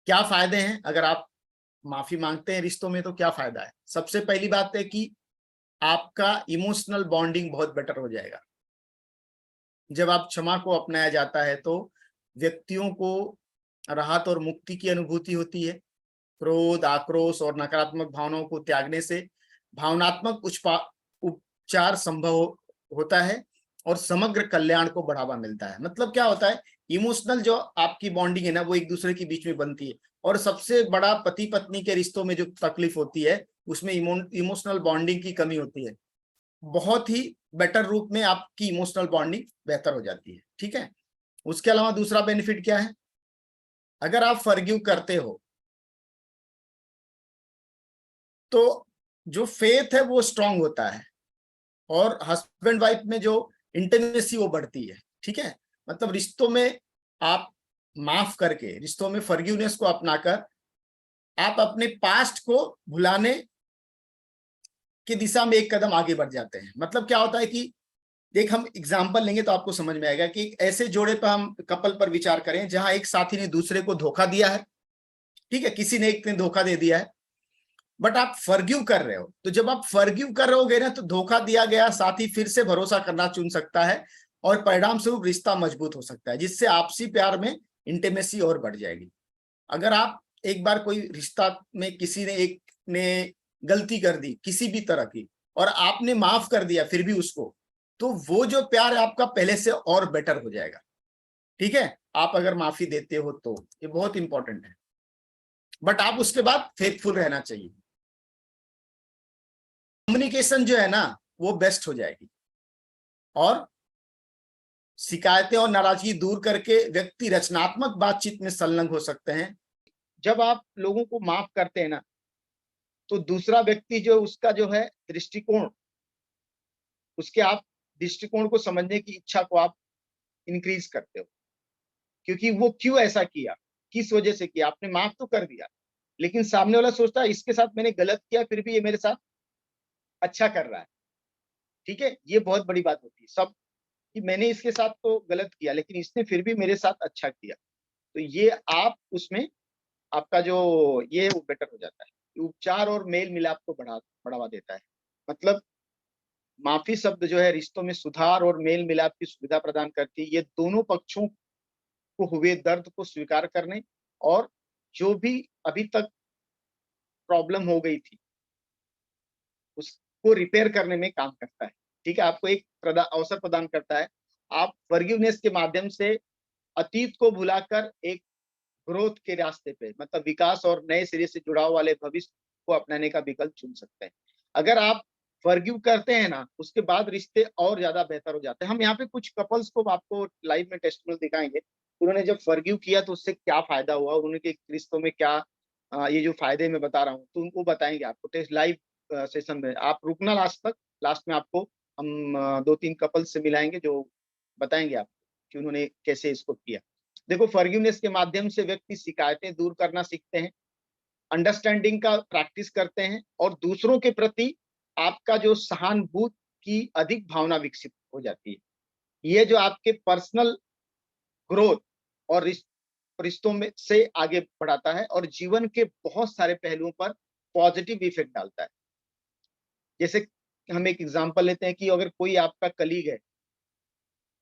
क्या फायदे हैं अगर आप माफी मांगते हैं रिश्तों में? तो क्या फायदा है? सबसे पहली बात है कि आपका इमोशनल बॉन्डिंग बहुत बेटर हो जाएगा। जब आप क्षमा को अपनाया जाता है तो व्यक्तियों को राहत और मुक्ति की अनुभूति होती है। क्रोध, आक्रोश और नकारात्मक भावनाओं को त्यागने से भावनात्मक उपचार संभव होता है और समग्र कल्याण को बढ़ावा मिलता है। मतलब क्या होता है, इमोशनल जो आपकी बॉन्डिंग है ना, वो एक दूसरे के बीच में बनती है। और सबसे बड़ा पति पत्नी के रिश्तों में जो तकलीफ होती है उसमें इमोशनल बॉन्डिंग की कमी होती है। बहुत ही बेटर रूप में आपकी इमोशनल बॉन्डिंग बेहतर हो जाती है। ठीक है। उसके अलावा दूसरा बेनिफिट क्या है, अगर आप फॉरगिव करते हो तो जो फेथ है वो स्ट्रांग होता है और हस्बैंड वाइफ में जो इंटीमेसी वो बढ़ती है। ठीक है। मतलब रिश्तों में आप माफ करके, रिश्तों में फॉरगिवनेस को अपनाकर आप अपने पास्ट को भुलाने की दिशा में एक कदम आगे बढ़ जाते हैं। मतलब क्या होता है कि एक हम एग्जाम्पल लेंगे तो आपको समझ में आएगा कि ऐसे जोड़े पर हम कपल पर विचार करें जहां एक साथी ने दूसरे को धोखा दिया है। ठीक है, किसी ने एक ने धोखा दे दिया है, बट आप फॉरगिव कर रहे हो। तो जब आप फॉरगिव कर रहोगे ना, तो धोखा दिया गया साथी फिर से भरोसा करना चुन सकता है और परिणाम स्वरूप रिश्ता मजबूत हो सकता है, जिससे आपसी प्यार में इंटीमेसी और बढ़ जाएगी। अगर आप एक बार कोई रिश्ता में किसी ने एक ने गलती कर दी किसी भी तरह की और आपने माफ कर दिया फिर भी उसको, तो वो जो प्यार है आपका पहले से और बेटर हो जाएगा। ठीक है, आप अगर माफी देते हो तो ये बहुत इंपॉर्टेंट है, बट आप उसके बाद फेथफुल रहना चाहिए। कम्युनिकेशन जो है ना वो बेस्ट हो जाएगी और शिकायतें और नाराजगी दूर करके व्यक्ति रचनात्मक बातचीत में संलग्न हो सकते हैं। जब आप लोगों को माफ करते हैं ना, तो दूसरा व्यक्ति जो उसका जो है दृष्टिकोण, उसके आप दृष्टिकोण को समझने की इच्छा को आप इंक्रीज करते हो, क्योंकि वो क्यों ऐसा किया, किस वजह से किया। आपने माफ तो कर दिया, लेकिन सामने वाला सोचता है इसके साथ मैंने गलत किया फिर भी ये मेरे साथ अच्छा कर रहा है। ठीक है, ये बहुत बड़ी बात होती है सब, कि मैंने इसके साथ तो गलत किया लेकिन इसने फिर भी मेरे साथ अच्छा किया। तो ये आप उसमें आपका जो ये वो बेटर हो जाता है। उपचार और मेल मिलाप को बढ़ावा देता है। मतलब माफी शब्द जो है रिश्तों में सुधार और मेल मिलाप की सुविधा प्रदान करती है। ये दोनों पक्षों को हुए दर्द को स्वीकार करने और जो भी अभी तक प्रॉब्लम हो गई थी उसको रिपेयर करने में काम करता है। ठीक है, आपको एक अवसर प्रदान करता है। आप फॉरगिवनेस के माध्यम से अतीत को भुलाकर एक ग्रोथ के रास्ते पे, मतलब विकास और नए सिरे से जुड़ाव वाले भविष्य को अपनाने का विकल्प चुन सकते हैं। अगर आप फॉरगिव करते हैं ना, उसके बाद रिश्ते और ज्यादा बेहतर हो जाते हैं। हम यहाँ पे कुछ कपल्स को आपको लाइव में टेस्टिमोनियल दिखाएंगे, उन्होंने जब फॉरगिव किया तो उससे क्या फायदा हुआ, उन्होंने रिश्तों में क्या ये जो फायदे मैं बता रहा हूँ तो उनको बताएंगे आपको टेस्ट लाइव सेशन में। आप रुकना लास्ट तक, लास्ट में आपको हम दो तीन कपल्स से मिलाएंगे जो बताएंगे आपको कि उन्होंने कैसे इसको किया। देखो, फॉरगिवनेस के माध्यम से व्यक्ति शिकायतें दूर करना सीखते हैं, अंडरस्टैंडिंग का प्रैक्टिस करते हैं और दूसरों के प्रति आपका जो सहानुभूति की अधिक भावना विकसित हो जाती है। ये जो आपके पर्सनल ग्रोथ और रिश्तों में से आगे बढ़ाता है और जीवन के बहुत सारे पहलुओं पर पॉजिटिव इफेक्ट डालता है। जैसे हम एक एग्जांपल लेते हैं कि अगर कोई आपका कलीग है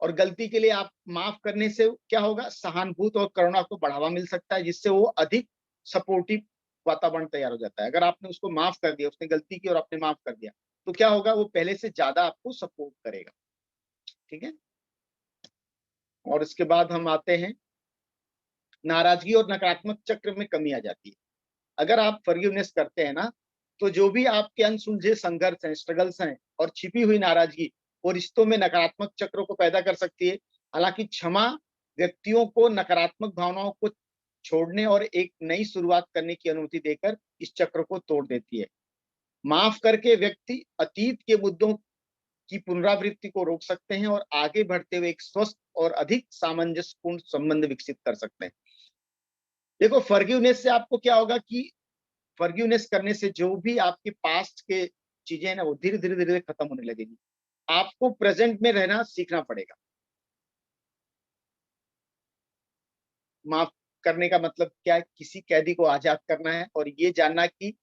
और गलती के लिए आप माफ करने से क्या होगा, सहानुभूति और करुणा को बढ़ावा मिल सकता है, जिससे वो अधिक सपोर्टिव वातावरण तैयार हो जाता है। अगर आपने उसको माफ कर दिया, उसने गलती की और आपने माफ कर दिया, तो क्या होगा, वो पहले से ज्यादा आपको सपोर्ट करेगा। ठीक है, और इसके बाद हम आते हैं नाराजगी और नकारात्मक चक्र में कमी आ जाती है। अगर आप फॉरगिवनेस करते हैं ना, तो जो भी आपके अनसुलझे संघर्ष हैं, स्ट्रगल्स हैं और छिपी हुई नाराजगी, वो रिश्तों में नकारात्मक चक्रों को पैदा कर सकती है। हालांकि क्षमा व्यक्तियों को नकारात्मक भावनाओं को छोड़ने और एक नई शुरुआत करने की अनुमति देकर इस चक्र को तोड़ देती है। माफ करके व्यक्ति अतीत के मुद्दों की पुनरावृत्ति को रोक सकते हैं और आगे बढ़ते हुए एक स्वस्थ और अधिक सामंजस्यपूर्ण संबंध विकसित कर सकते हैं। देखो, फॉरगिवनेस से आपको क्या होगा कि फॉरगिवनेस करने से जो भी आपके पास्ट के चीजें हैं ना, वो धीरे धीरे धीरे खत्म होने लगेगी। आपको प्रेजेंट में रहना सीखना पड़ेगा। माफ करने का मतलब क्या है? किसी कैदी को आजाद करना है और ये जानना कि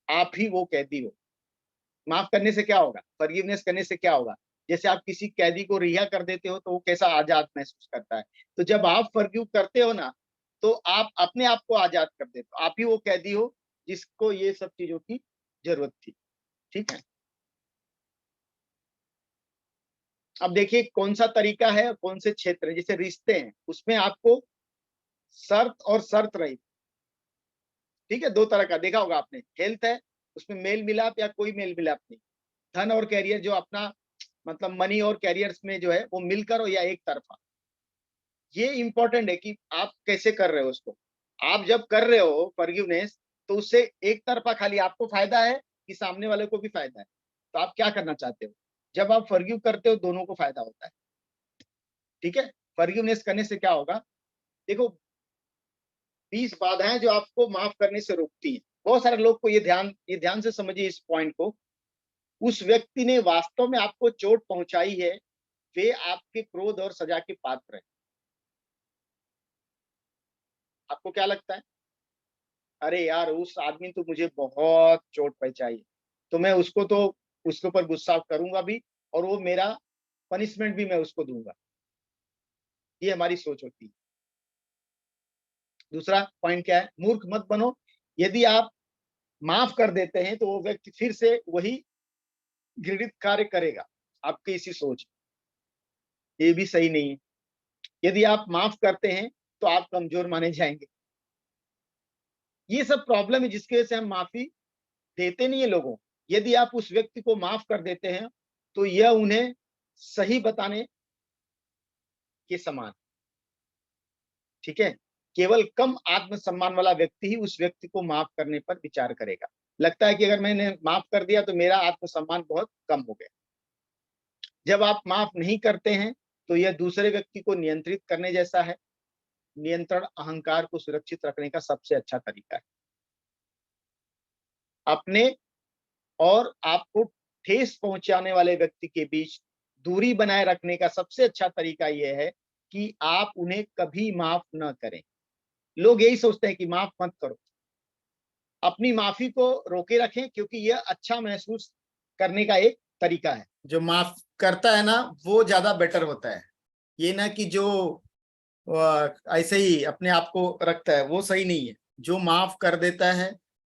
आप ही वो कैदी हो। माफ करने से क्या होगा? फॉरगिवनेस करने से क्या होगा? जैसे आप किसी कैदी को रिहा कर देते हो तो वो कैसा आजाद महसूस करता है। तो जब आप फॉरगिव करते हो ना, तो आप अपने आप को आजाद कर देते हो। आप ही वो कैदी हो जिसको ये सब चीजों की जरूरत थी। ठीक है, अब देखिए कौन सा तरीका है, कौन से क्षेत्र है। जैसे रिश्ते हैं, उसमें आपको शर्त और शर्त रहित, ठीक है, दो तरह का देखा होगा आपने। हेल्थ है, उसमें मेल मिलाप या कोई मेल मिलाप नहीं। धन और कैरियर, जो अपना मतलब मनी और कैरियर्स में जो है वो मिलकर हो या एक तरफा। ये इंपॉर्टेंट है कि आप कैसे कर रहे हो उसको। आप जब कर रहे हो फॉरगिवनेस, तो उससे एक तरफा खाली आपको फायदा है कि सामने वाले को भी फायदा है। तो आप क्या करना चाहते हो? जब आप फॉरगिव करते हो दोनों को फायदा होता है। ठीक है, फॉरगिवनेस करने से क्या होगा? देखो, 20 बाधाएं जो आपको माफ करने से रोकती है। बहुत सारे लोग को ये ध्यान से समझिए इस पॉइंट को। उस व्यक्ति ने वास्तव में आपको चोट पहुंचाई है, वे आपके क्रोध और सजा के पात्र है। आपको क्या लगता है? अरे यार, उस आदमी तो मुझे बहुत चोट पहुंचाई है, तो मैं उसको तो उसके ऊपर गुस्सा करूंगा भी, और वो मेरा पनिशमेंट भी मैं उसको दूंगा। ये हमारी सोच होती है। दूसरा पॉइंट क्या है? मूर्ख मत बनो। यदि आप माफ कर देते हैं तो वो व्यक्ति फिर से वही घृणित कार्य करेगा। आपकी इसी सोच, ये भी सही नहीं है। यदि आप माफ करते हैं तो आप कमजोर माने जाएंगे। ये सब प्रॉब्लम है जिसकी वजह से हम माफी देते नहीं है लोगों। यदि आप उस व्यक्ति को माफ कर देते हैं तो यह उन्हें सही बताने के समान। ठीक है, केवल कम आत्मसम्मान वाला व्यक्ति ही उस व्यक्ति को माफ करने पर विचार करेगा। लगता है कि अगर मैंने माफ कर दिया तो मेरा आत्मसम्मान बहुत कम हो गया। जब आप माफ नहीं करते हैं तो यह दूसरे व्यक्ति को नियंत्रित करने जैसा है। नियंत्रण अहंकार को सुरक्षित रखने का सबसे अच्छा तरीका है। अपने और आपको ठेस पहुंचाने वाले व्यक्ति के बीच दूरी बनाए रखने का सबसे अच्छा तरीका यह है कि आप उन्हें कभी माफ न करें। लोग यही सोचते हैं कि माफ मत करो। अपनी माफी को रोके रखें, क्योंकि यह अच्छा महसूस करने का एक तरीका है। जो माफ करता है ना, वो ज्यादा बेटर होता है। ये ना कि जो ऐसे ही अपने आप को रखता है, वो सही नहीं है। जो माफ कर देता है,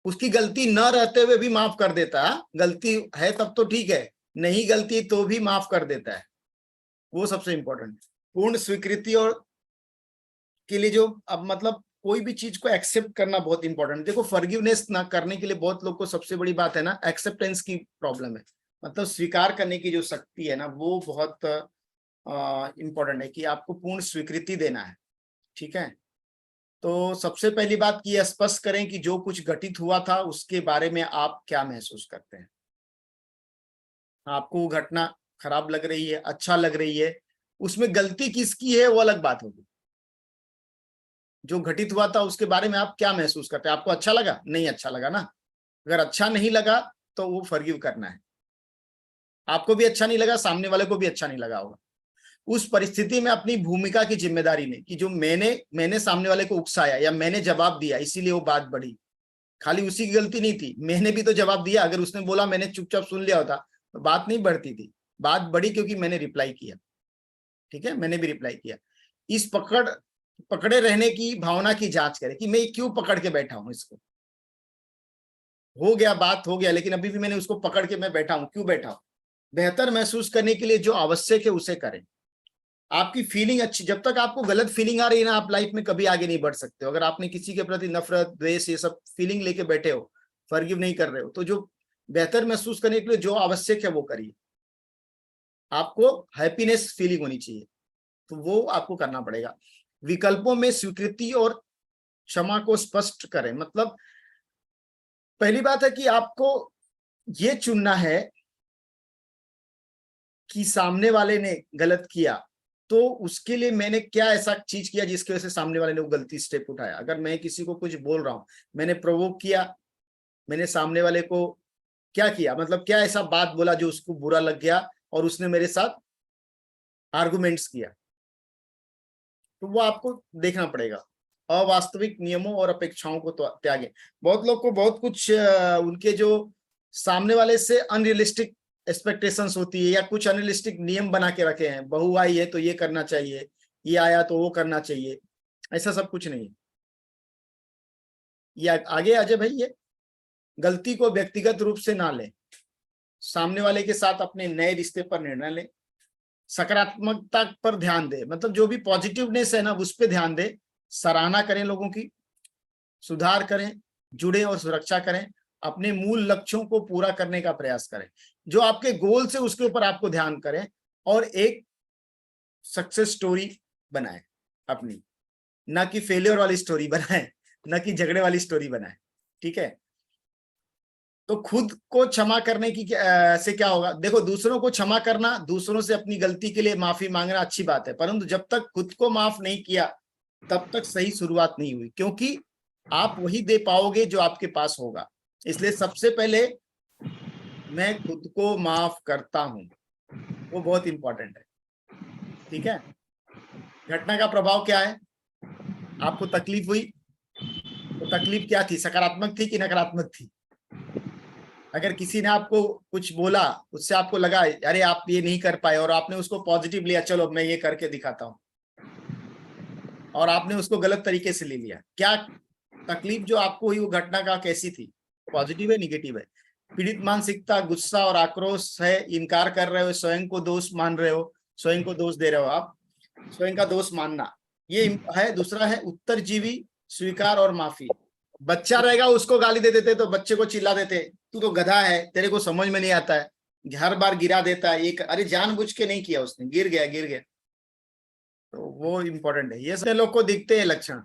उसकी गलती न रहते हुए भी माफ कर देता है। गलती है तब तो ठीक है, नहीं गलती तो भी माफ कर देता है, वो सबसे इंपॉर्टेंट। पूर्ण स्वीकृति और के लिए जो अब मतलब कोई भी चीज को एक्सेप्ट करना बहुत इंपॉर्टेंट। देखो, फॉरगिवनेस ना करने के लिए बहुत लोग को सबसे बड़ी बात है ना, एक्सेप्टेंस की प्रॉब्लम है। मतलब स्वीकार करने की जो शक्ति है ना, वो बहुत इंपॉर्टेंट है कि आपको पूर्ण स्वीकृति देना है। ठीक है, तो सबसे पहली बात की स्पष्ट करें कि जो कुछ घटित हुआ था उसके बारे में आप क्या महसूस करते हैं। आपको घटना खराब लग रही है, अच्छा लग रही है, उसमें गलती किसकी है वो अलग बात होगी। जो घटित हुआ था उसके बारे में आप क्या महसूस करते हैं? आपको अच्छा लगा? नहीं अच्छा लगा ना। अगर अच्छा नहीं लगा तो वो फॉरगिव करना है। आपको भी अच्छा नहीं लगा, सामने वाले को भी अच्छा नहीं लगा होगा। उस परिस्थिति में अपनी भूमिका की जिम्मेदारी ने कि जो मैंने सामने वाले को उकसाया या मैंने जवाब दिया, इसीलिए वो बात बढ़ी। खाली उसी की गलती नहीं थी, मैंने भी तो जवाब दिया। अगर उसने बोला मैंने चुपचाप सुन लिया होता तो बात नहीं बढ़ती थी। बात बढ़ी क्योंकि मैंने रिप्लाई किया। ठीक है, मैंने भी रिप्लाई किया। इस पकड़े रहने की भावना की जांच करें कि मैं क्यों पकड़ के बैठा हूं इसको। हो गया, बात हो गया, लेकिन अभी भी मैंने उसको पकड़ के मैं बैठा हूं, क्यों बैठा हूं? बेहतर महसूस करने के लिए जो आवश्यक है उसे करें। आपकी फीलिंग अच्छी, जब तक आपको गलत फीलिंग आ रही है ना, आप लाइफ में कभी आगे नहीं बढ़ सकते हो। अगर आपने किसी के प्रति नफरत, द्वेष, ये सब फीलिंग लेके बैठे हो, फॉरगिव नहीं कर रहे हो, तो जो बेहतर महसूस करने के लिए जो आवश्यक है वो करिए। आपको हैप्पीनेस फीलिंग होनी चाहिए, तो वो आपको करना पड़ेगा। विकल्पों में स्वीकृति और क्षमा को स्पष्ट करें। मतलब पहली बात है कि आपको ये चुनना है कि सामने वाले ने गलत किया, तो उसके लिए मैंने क्या ऐसा चीज किया जिसकी वजह से सामने वाले ने वो गलती स्टेप उठाया। अगर मैं किसी को कुछ बोल रहा हूं, मैंने प्रोवोक किया, मैंने सामने वाले को क्या किया, मतलब क्या ऐसा बात बोला जो उसको बुरा लग गया और उसने मेरे साथ आर्गुमेंट्स किया, तो वो आपको देखना पड़ेगा। अवास्तविक नियमों और अपेक्षाओं को त्यागें। बहुत लोग को बहुत कुछ उनके जो सामने वाले से अनरियलिस्टिक एक्सपेक्टेशंस होती है या कुछ अनरियलिस्टिक नियम बना के रखे हैं। बहू आई है तो ये करना चाहिए, ये आया तो वो करना चाहिए, ऐसा सब कुछ नहीं है। ये आगे अजय भाई, ये गलती को व्यक्तिगत रूप से ना लें, सामने वाले के साथ अपने नए रिश्ते पर निर्णय लें, सकारात्मकता पर ध्यान दें, मतलब जो भी पॉजिटिवनेस है ना उस पर ध्यान दें, सराहना करें लोगों की, सुधार करें, जुड़े और सुरक्षा करें, अपने मूल लक्ष्यों को पूरा करने का प्रयास करें, जो आपके गोल से उसके ऊपर आपको ध्यान करें, और एक सक्सेस स्टोरी बनाएं अपनी, ना कि फेलियर वाली स्टोरी बनाएं, ना कि झगड़े वाली स्टोरी बनाएं। ठीक है, तो खुद को क्षमा करने की से क्या होगा, देखो दूसरों को क्षमा करना, दूसरों से अपनी गलती के लिए माफी मांगना अच्छी बात है, परंतु जब तक खुद को माफ नहीं किया तब तक सही शुरुआत नहीं हुई, क्योंकि आप वही दे पाओगे जो आपके पास होगा। इसलिए सबसे पहले मैं खुद को माफ करता हूं, वो बहुत इंपॉर्टेंट है। ठीक है, घटना का प्रभाव क्या है, आपको तकलीफ हुई तो तकलीफ क्या थी, सकारात्मक थी कि नकारात्मक थी? अगर किसी ने आपको कुछ बोला, उससे आपको लगा अरे आप ये नहीं कर पाए, और आपने उसको पॉजिटिव लिया, चलो मैं ये करके दिखाता हूं, और आपने उसको गलत तरीके से ले लिया, क्या तकलीफ जो आपको हुई वो घटना का कैसी थी, पॉजिटिव है निगेटिव है? पीड़ित मानसिकता, गुस्सा और आक्रोश है, इनकार कर रहे हो, स्वयं को दोष मान रहे हो, स्वयं को दोष दे रहे हो, आप स्वयं का दोष मानना, ये है। दूसरा है उत्तरजीवी, स्वीकार और माफी। बच्चा रहेगा उसको गाली दे देते, तो बच्चे को चिल्ला देते, तू तो गधा है, तेरे को समझ में नहीं आता है, हर बार गिरा देता है, एक अरे जानबूझ के नहीं किया उसने, गिर गया। तो वो इम्पोर्टेंट है। ये सब लोग को दिखते हैं लक्षण,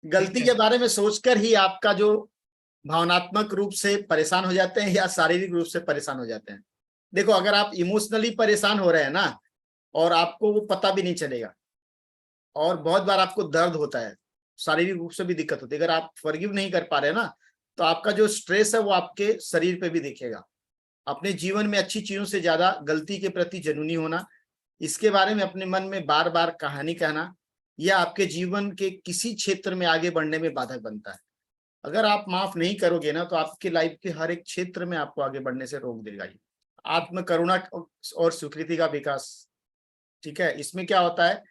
गलती के बारे में सोचकर ही आपका जो भावनात्मक रूप से परेशान हो जाते हैं या शारीरिक रूप से परेशान हो जाते हैं। देखो अगर आप इमोशनली परेशान हो रहे हैं ना, और आपको वो पता भी नहीं चलेगा, और बहुत बार आपको दर्द होता है, शारीरिक रूप से भी दिक्कत होती है, अगर आप फॉरगिव नहीं कर पा रहे ना, तो आपका जो स्ट्रेस है वो आपके शरीर पे भी दिखेगा। अपने जीवन में अच्छी चीजों से ज्यादा गलती के प्रति जुनूनी होना, इसके बारे में अपने मन में बार बार कहानी कहना, यह आपके जीवन के किसी क्षेत्र में आगे बढ़ने में बाधक बनता है। अगर आप माफ नहीं करोगे ना, तो आपके लाइफ के हर एक क्षेत्र में आपको आगे बढ़ने से रोक देगा ये। आत्म करुणा और स्वीकृति का विकास। ठीक है, इसमें क्या होता है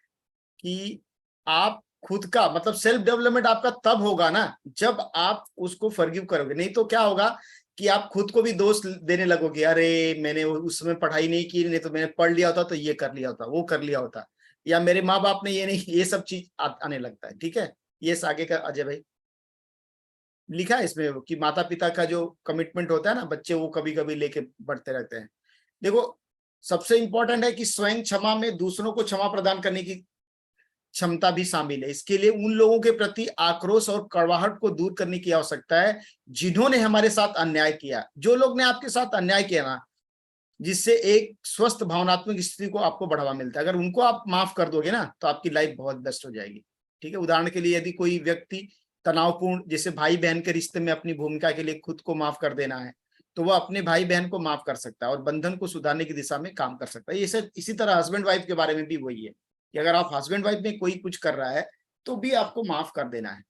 कि आप खुद का मतलब सेल्फ डेवलपमेंट आपका तब होगा ना जब आप उसको फॉरगिव करोगे, नहीं तो क्या होगा कि आप खुद को भी दोष देने लगोगे, अरे मैंने उसमें पढ़ाई नहीं की, नहीं तो मैंने पढ़ लिया होता तो ये कर लिया होता, वो कर लिया होता, या मेरे माँ बाप ने ये नहीं, ये सब चीज आने लगता है। ठीक है, ये आगे का अजय भाई लिखा है इसमें कि माता पिता का जो कमिटमेंट होता है ना, बच्चे वो कभी कभी लेके बढ़ते रहते हैं। देखो सबसे इंपॉर्टेंट है कि स्वयं क्षमा में दूसरों को क्षमा प्रदान करने की क्षमता भी शामिल है। इसके लिए उन लोगों के प्रति आक्रोश और कड़वाहट को दूर करने की आवश्यकता है जिन्होंने हमारे साथ अन्याय किया। जो लोग ने आपके साथ अन्याय किया ना, जिससे एक स्वस्थ भावनात्मक स्थिति को आपको बढ़ावा मिलता है, अगर उनको आप माफ कर दोगे ना तो आपकी लाइफ बहुत बेस्ट हो जाएगी। ठीक है, उदाहरण के लिए यदि कोई व्यक्ति तनावपूर्ण, जैसे भाई बहन के रिश्ते में अपनी भूमिका के लिए खुद को माफ कर देना है, तो वो अपने भाई बहन को माफ कर सकता है और बंधन को सुधारने की दिशा में काम कर सकता है। ये सब इसी तरह हस्बैंड वाइफ के बारे में भी वही है कि अगर आप हस्बैंड वाइफ में कोई कुछ कर रहा है तो भी आपको माफ कर देना है,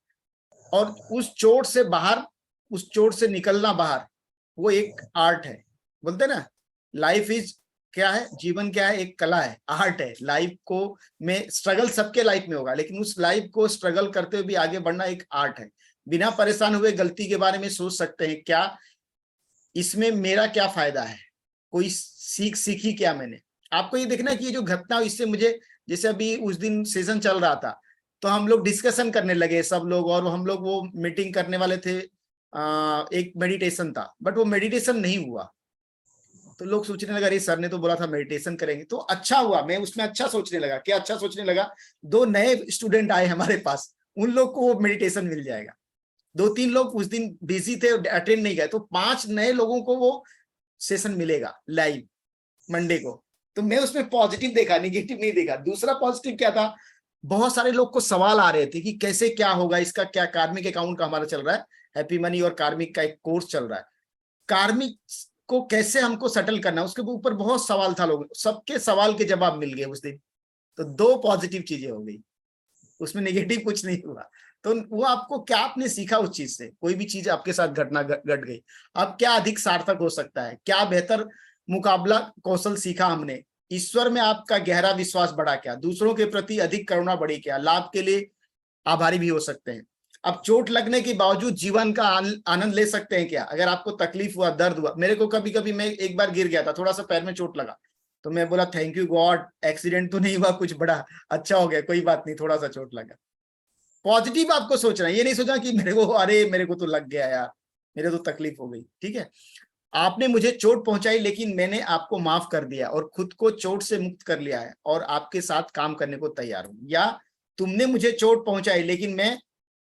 और उस चोट से बाहर, उस चोट से निकलना बाहर, वो एक आर्ट है। बोलते ना लाइफ इज क्या है, जीवन क्या है, एक कला है, आर्ट है। लाइफ को में स्ट्रगल सबके लाइफ में होगा, लेकिन उस लाइफ को स्ट्रगल करते हुए भी आगे बढ़ना एक आर्ट है। बिना परेशान हुए गलती के बारे में सोच सकते हैं, क्या इसमें मेरा क्या फायदा है, कोई सीखी क्या मैंने। आपको ये देखना कि ये जो घटना, इससे मुझे, जैसे अभी उस दिन सेशन चल रहा था तो हम लोग डिस्कशन करने लगे सब लोग, और हम लोग वो मीटिंग करने वाले थे, एक मेडिटेशन था, बट वो मेडिटेशन नहीं हुआ। तो लोग सोचने लगा अरे सर ने तो बोला था मेडिटेशन करेंगे, तो अच्छा हुआ, मैं उसमें अच्छा सोचने लगा। क्या अच्छा सोचने लगा, 2 नए स्टूडेंट आए हमारे पास, उन लोग को वो मेडिटेशन मिल जाएगा। 2-3 लोग उस दिन बिजी थे, अटेंड नहीं गए, तो 5 नए लोगों को वो सेशन मिलेगा लाइव मंडे को। तो मैं उसमें पॉजिटिव देखा, निगेटिव नहीं देखा। दूसरा पॉजिटिव क्या था, बहुत सारे लोग को सवाल आ रहे थे कि कैसे क्या होगा, इसका क्या, कार्मिक अकाउंट का हमारा चल रहा है, हैप्पी मनी और कार्मिक का एक कोर्स चल रहा है, कार्मिक को कैसे हमको सेटल करना, उसके ऊपर बहुत सवाल था। लोग सबके सवाल के जवाब मिल गए उस दिन। तो 2 पॉजिटिव चीजें हो गई, उसमें नेगेटिव कुछ नहीं हुआ। तो वो आपको क्या आपने सीखा उस चीज से, कोई भी चीज आपके साथ घटना घट गई, अब क्या अधिक सार्थक हो सकता है, क्या बेहतर मुकाबला कौशल सीखा हमने, ईश्वर में आपका गहरा विश्वास बढ़ा क्या, दूसरों के प्रति अधिक करुणा बढ़ी क्या, लाभ के लिए आभारी भी हो सकते हैं। अब चोट लगने के बावजूद जीवन का आनंद ले सकते हैं क्या, अगर आपको तकलीफ हुआ, दर्द हुआ, मेरे को कभी कभी, मैं एक बार गिर गया था, थोड़ा सा पैर में चोट लगा, तो मैं बोला थैंक यू गॉड, एक्सीडेंट तो नहीं हुआ, कुछ बड़ा अच्छा हो गया, कोई बात नहीं, थोड़ा सा चोट लगा। पॉजिटिव आपको सोचना है, ये नहीं सोचना कि मेरे को, अरे मेरे को तो लग गया यार, मेरे तो तकलीफ हो गई। ठीक है, आपने मुझे चोट पहुंचाई लेकिन मैंने आपको माफ कर दिया और खुद को चोट से मुक्त कर लिया है और आपके साथ काम करने को तैयार हूं। या तुमने मुझे चोट पहुंचाई लेकिन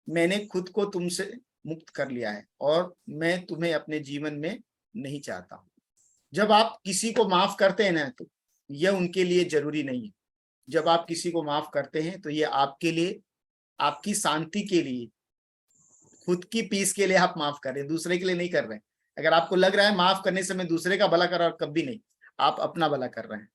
मैंने खुद को तुमसे मुक्त कर लिया है और मैं तुम्हें अपने जीवन में नहीं चाहता हूं। जब आप किसी को माफ करते हैं ना, तो यह उनके लिए जरूरी नहीं है। जब आप किसी को माफ करते हैं तो ये आपके लिए, आपकी शांति के लिए, खुद की पीस के लिए आप माफ कर रहे हैं, दूसरे के लिए नहीं कर रहे हैं। अगर आपको लग रहा है माफ करने से मैं दूसरे का भला कर रहा हूं, कभी नहीं, आप अपना भला कर रहे हैं।